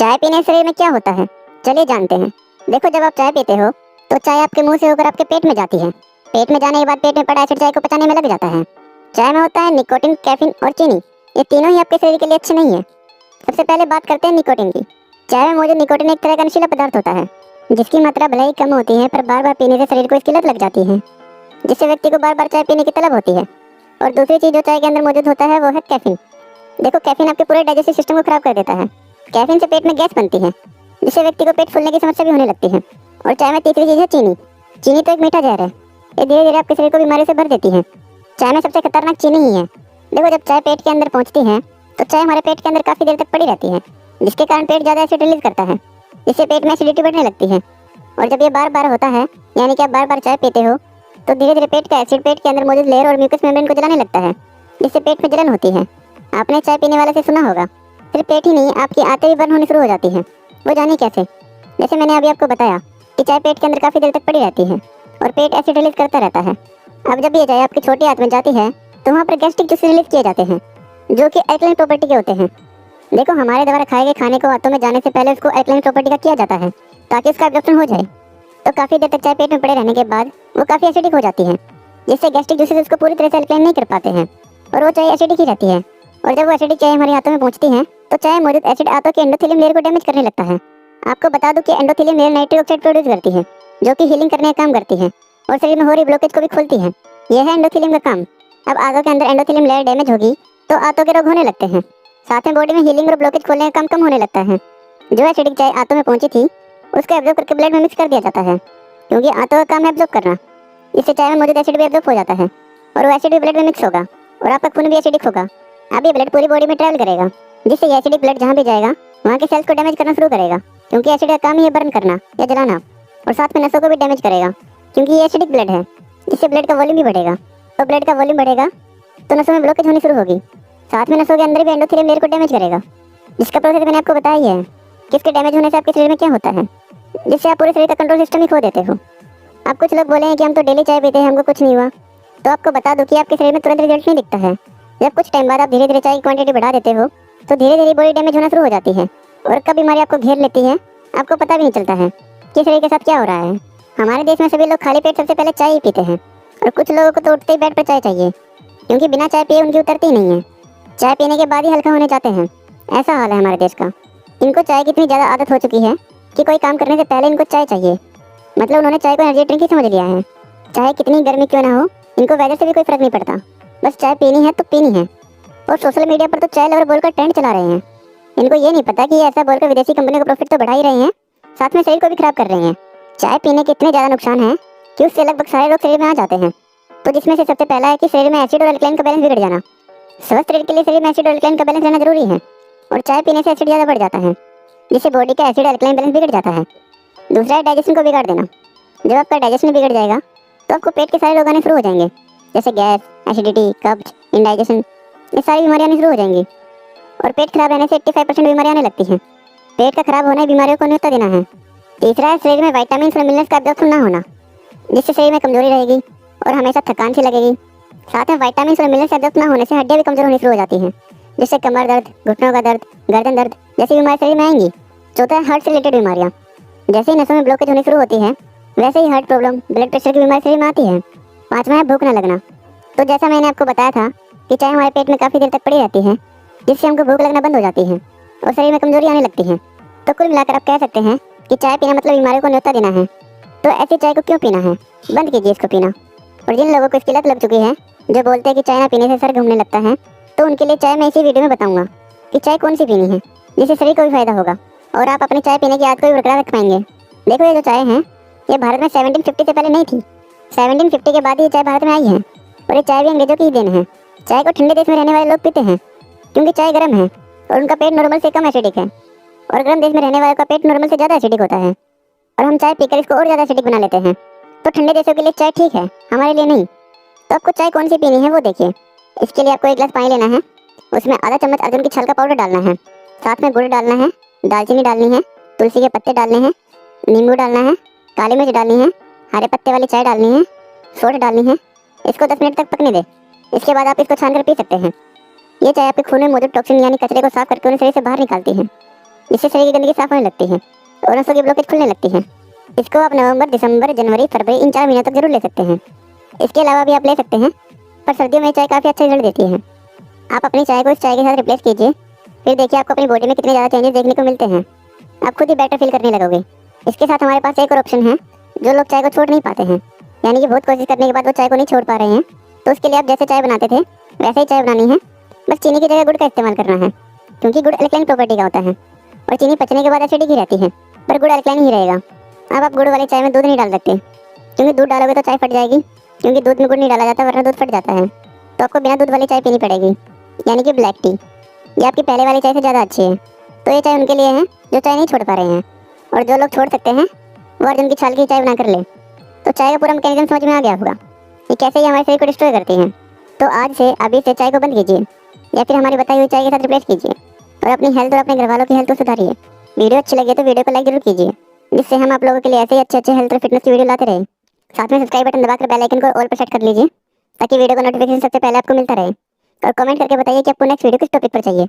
चाय पीने से शरीर में क्या होता है, चलिए जानते हैं। देखो, जब आप चाय पीते हो तो चाय आपके मुंह से होकर आपके पेट में जाती है। पेट में जाने के बाद पेट में पड़ा एसिड चाय को पचाने में लग जाता है। चाय में होता है निकोटीन, कैफीन और चीनी। ये तीनों ही आपके शरीर के लिए अच्छे नहीं है। सबसे पहले बात करते हैं निकोटीन की। चाय में मौजूद निकोटीन एक तरह का नशीला पदार्थ होता है, जिसकी मात्रा भले ही कम होती है, पर बार बार पीने से शरीर को इसकी लत लग जाती है, जिससे व्यक्ति को बार बार चाय पीने की तलब होती है। और दूसरी चीज जो चाय के अंदर मौजूद होता है वो है कैफीन। देखो, कैफीन आपके पूरे डाइजेस्टिव सिस्टम को खराब कर देता है। कैफीन से पेट में गैस बनती है, जिससे व्यक्ति को पेट फूलने की समस्या भी होने लगती है। और चाय में तीसरी चीज है चीनी। चीनी तो एक मीठा जहर है, ये धीरे धीरे आपके शरीर को बीमारी से भर देती है। चाय में सबसे खतरनाक चीनी ही है। देखो, जब चाय पेट के अंदर पहुंचती है तो चाय हमारे पेट के अंदर काफी देर तक पड़ी रहती है, जिसके कारण पेट ज्यादा एसिड रिलीज करता है, जिससे पेट में एसिडिटी बढ़ने लगती है। और जब ये बार बार होता है, यानी कि आप बार बार चाय पीते हो, तो धीरे धीरे पेट का एसिड पेट के अंदर मौजूद लेयर और म्यूकस मेम्ब्रेन को जलाने लगता है, जिससे पेट में जलन होती है। आपने चाय पीने वाले से सुना होगा, सिर्फ पेट ही नहीं, आपकी आंतें भी बर्न होनी शुरू हो जाती हैं। वो जानिए कैसे। जैसे मैंने अभी आपको बताया कि चाय पेट के अंदर काफ़ी देर तक पड़ी रहती है और पेट एसिड रिलीज करता रहता है। अब जब ये चाय आपकी छोटी आंत में जाती है तो वहाँ पर गैस्ट्रिक जूसेस रिलीज किए जाते हैं, जो कि एल्कलाइन प्रॉपर्टी के होते हैं। देखो, हमारे द्वारा खाए गए खाने को आंतों में जाने से पहले उसको एल्कलाइन प्रॉपर्टी का किया जाता है, ताकि उसका एब्जॉर्प्शन हो जाए। तो काफ़ी देर तक चाय पेट में पड़े रहने के बाद वो काफ़ी एसिडिक हो जाती है, जिससे गैस्ट्रिक जूसेस उसको पूरी तरह से एल्कलाइन नहीं कर पाते हैं और वो चाय एसिडिक ही रहती है। और जब वो एसिडिक चाय हमारे हाथों में पहुंचती है तो चाय मौजूद एसिड आंतों के एंडोथेलियम लेयर को डैमेज करने लगता है। आपको बता दूं कि endothelium layer nitric oxide produce करती है, जो कि हीलिंग करने का काम करती है और शरीर में हो रही ब्लॉकेज को भी खोलती है। यह है एंडोथेलियम का काम। अब आंतों के अंदर एंडोथेलियम लेयर डैमेज होगी तो आंतों के रोग होने लगते हैं। साथ में बॉडी में हीलिंग और ब्लॉकेज खोलने का काम कम होने लगता है। जो एसिडिक चाय आंतों में पहुंची थी उसको एब्जॉर्ब करके ब्लड में मिक्स कर दिया जाता है, क्योंकि आंतों का काम है एब्जॉर्ब करना। इससे चाय में मौजूद एसिड भी एब्जॉर्ब हो जाता है और वो एसिड भी ब्लड में मिक्स होगा और आपका खून भी एसिडिक होगा। अब ये ब्लड पूरी बॉडी में ट्रैवल करेगा, जिससे ये एसिडिक ब्लड जहाँ भी जाएगा वहाँ के सेल्स को डैमेज करना शुरू करेगा, क्योंकि एसिड का काम ही है बर्न करना या जलाना। और साथ में नसों को भी डैमेज करेगा, क्योंकि ये एसिडिक ब्लड है, जिससे ब्लड का वॉल्यूम भी बढ़ेगा। तो ब्लड का वॉल्यूम बढ़ेगा तो नसों में ब्लॉकेज होनी शुरू होगी। साथ में नसों के अंदर भी एंडोथेलियम लेयर को डैमेज करेगा, जिसका प्रोसेस मैंने आपको बताया ही है कि इसके डैमेज होने से आपके शरीर में क्या होता है, जिससे आप पूरे शरीर का कंट्रोल सिस्टम ही खो देते हो। अब कुछ लोग बोले हैं कि हम तो डेली चाय पीते हैं, हमको कुछ नहीं हुआ। तो आपको बता दूं कि आपके शरीर में तुरंत रिजल्ट नहीं दिखता है। जब कुछ टाइम बाद आप धीरे धीरे चाय की क्वांटिटी बढ़ा देते हो तो धीरे धीरे बॉडी डैमेज होना शुरू हो जाती है और कब बीमारी आपको घेर लेती है आपको पता भी नहीं चलता है कि शरीर के साथ क्या हो रहा है। हमारे देश में सभी लोग खाली पेट सबसे पहले चाय ही पीते हैं और कुछ लोगों को तो उठते ही बेड पर चाय चाहिए, क्योंकि बिना चाय पिए उनकी उतरती ही नहीं है। चाय पीने के बाद ही हल्का होने जाते हैं, ऐसा हाल है हमारे देश का। इनको चाय की इतनी ज़्यादा आदत हो चुकी है कि कोई काम करने से पहले इनको चाय चाहिए। मतलब उन्होंने चाय को एनर्जी ड्रिंक ही समझ लिया है। चाहे कितनी गर्मी क्यों ना हो, इनको वेदर से भी कोई फर्क नहीं पड़ता, बस चाय पीनी है तो पीनी है। और सोशल मीडिया पर तो चाय लवर बोलकर ट्रेंड चला रहे हैं। इनको ये नहीं पता कि ये ऐसा बोलकर विदेशी कंपनियों का प्रॉफिट तो बढ़ा ही रहे हैं, साथ में शरीर को भी खराब कर रहे हैं। चाय पीने के इतने ज़्यादा नुकसान हैं कि उससे लगभग सारे लोग शरीर में आ जाते हैं। तो जिसमें से सबसे पहला है कि शरीर में एसिड और एल्कलाइन का बैलेंस बिगड़ जाना। स्वस्थ शरीर के लिए शरीर में एसिड और एल्कलाइन का बैलेंस रहना जरूरी है, और चाय पीने से एसिड ज़्यादा बढ़ जाता है, जिससे बॉडी का एसिड एल्कलाइन बैलेंस बिगड़ जाता है। दूसरा है डाइजेशन को बिगाड़ देना। जब आपका डाइजेशन बिगड़ जाएगा तो आपको पेट के सारे रोग आने शुरू हो जाएंगे, जैसे गैस, एसिडिटी, कब्ज, इंडाइजेशन, ये सारी बीमारियां आनी शुरू हो जाएंगी। और पेट खराब रहने से 85% बीमारियां आने लगती हैं। पेट का खराब होना बीमारियों को न्योता देना है। तीसरा है शरीर में विटामिन और मिनरल्स का एब्जॉर्प्शन ना होना, जिससे शरीर में कमजोरी रहेगी और हमेशा थकान सी लगेगी। साथ में विटामिन और मिनरल्स एब्जॉर्ब ना होने से हड्डियां भी कमजोर होनी शुरू हो जाती हैं, जिससे कमर दर्द, घुटनों का दर्द, गर्दन दर्द जैसी बीमारी शरीर में आएंगी। चौथा है हार्ट से रिलेटेड बीमारियाँ। जैसे ही नसों में ब्लॉकेज होनी शुरू होती है, वैसे ही हार्ट प्रॉब्लम, ब्लड प्रेशर की बीमारी शरीर में आती है। पाँचवा है भूख न लगना। तो जैसा मैंने आपको बताया था कि चाय हमारे पेट में काफ़ी देर तक पड़ी रहती है, जिससे हमको भूख लगना बंद हो जाती है और शरीर में कमजोरी आने लगती है। तो कुल मिलाकर आप कह सकते हैं कि चाय पीना मतलब बीमारियों को न्योता देना है। तो ऐसी चाय को क्यों पीना है? बंद कीजिए इसको पीना। और जिन लोगों को इसकी लत लग चुकी है, जो बोलते हैं कि चाय ना पीने से सर घूमने लगता है, तो उनके लिए चाय मैं इसी वीडियो में बताऊंगा कि चाय कौन सी पीनी है, जिससे शरीर को भी फायदा होगा और आप अपनी चाय पीने की आदत को भी बरकरार रख पाएंगे। देखो, ये जो चाय है ये भारत में 1750 से पहले नहीं थी। 1750 के बाद ही ये चाय भारत में आई है, और ये चाय भी अंग्रेजों की ही देन है। चाय को ठंडे देश में रहने वाले लोग पीते हैं, क्योंकि चाय गर्म है और उनका पेट नॉर्मल से कम एसिडिक है, और गर्म देश में रहने वालों का पेट नॉर्मल से ज़्यादा एसिडिक होता है, और हम चाय पीकर इसको और ज़्यादा एसिडिक बना लेते हैं। तो ठंडे देशों के लिए चाय ठीक है, हमारे लिए नहीं। तो आपको चाय कौन सी पीनी है वो देखिए। इसके लिए आपको एक गिलास पानी लेना है, उसमें आधा चम्मच अर्जुन की छाल का पाउडर डालना है, साथ में गुड़ डालना है, दालचीनी डालनी है, तुलसी के पत्ते डालने हैं, नींबू डालना है, काली मिर्च डालनी है, हरे पत्ते वाली चाय डालनी है, सोडा डालनी है। इसको 10 मिनट तक पकने दें। इसके बाद आप इसको छान कर पी सकते हैं। ये चाय आपके खून में मौजूद टॉक्सिन यानी कचरे को साफ करके उन्हें शरीर से बाहर निकालती है। जिससे शरीर की गंदगी साफ होने लगती है और नसों की ब्लॉकेज खुलने लगती है। इसको आप नवंबर, दिसंबर, जनवरी, फरवरी इन 4 महीनों तक जरूर ले सकते हैं। इसके अलावा भी आप ले सकते हैं, पर सर्दियों में चाय काफ़ी अच्छा रिजल्ट देती है। आप अपनी चाय को इस चाय के साथ रिप्लेस कीजिए, फिर देखिए आपको अपनी बॉडी में कितने ज़्यादा चेंजेस देखने को मिलते हैं। आप खुद ही बेटर फील करने लगोगे। इसके साथ हमारे पास एक और ऑप्शन है, जो लोग चाय को छोड़ नहीं पाते हैं, यानी कि बहुत कोशिश करने के बाद वो चाय को नहीं छोड़ पा रहे हैं। तो उसके लिए आप जैसे चाय बनाते थे वैसे ही चाय बनानी है, बस चीनी की जगह गुड़ का इस्तेमाल करना है, क्योंकि गुड़ अल्कलाइन प्रॉपर्टी का होता है और चीनी पचने के बाद एसिडिक ही रहती है, पर गुड़ अल्कलाइन ही रहेगा। अब आप गुड़ वाली चाय में दूध नहीं डाल सकते, क्योंकि दूध डालोगे तो चाय फट जाएगी, क्योंकि दूध में गुड़ नहीं डाला जाता वरना दूध फट जाता है। तो आपको बिना दूध वाली चाय पीनी पड़ेगी, यानी कि ब्लैक टी। ये आपकी पहले वाली चाय से ज़्यादा अच्छी है। तो ये चाय उनके लिए है जो चाय नहीं छोड़ पा रहे हैं, और जो लोग छोड़ सकते हैं वो अर्जुन की छाल की चाय बनाकर ले। तो चाय का पूरा मैकेनिज्म समझ में आ गया होगा कि कैसे ये हमारे शरीर को डिस्ट्रॉय करती है। तो आज से अभी से चाय को बंद कीजिए, या फिर हमारी बताई हुई चाय के साथ रिप्लेस कीजिए और अपनी हेल्थ और अपने घर वालों की हेल्थ को सुधारिए। वीडियो अच्छी लगे तो वीडियो को लाइक जरूर कीजिए, जिससे हम आप लोगों के लिए ऐसे ही अच्छे अच्छे हेल्थ और फिटनेस की वीडियो लाते रहें। साथ में सब्सक्राइब बटन दबाकर बेल आइकन को ऑल पर सेट कर लीजिए, ताकि वीडियो का नोटिफिकेशन सबसे पहले आपको मिलता रहे। और कमेंट करके बताइए कि आपको नेक्स्ट वीडियो किस टॉपिक पर चाहिए।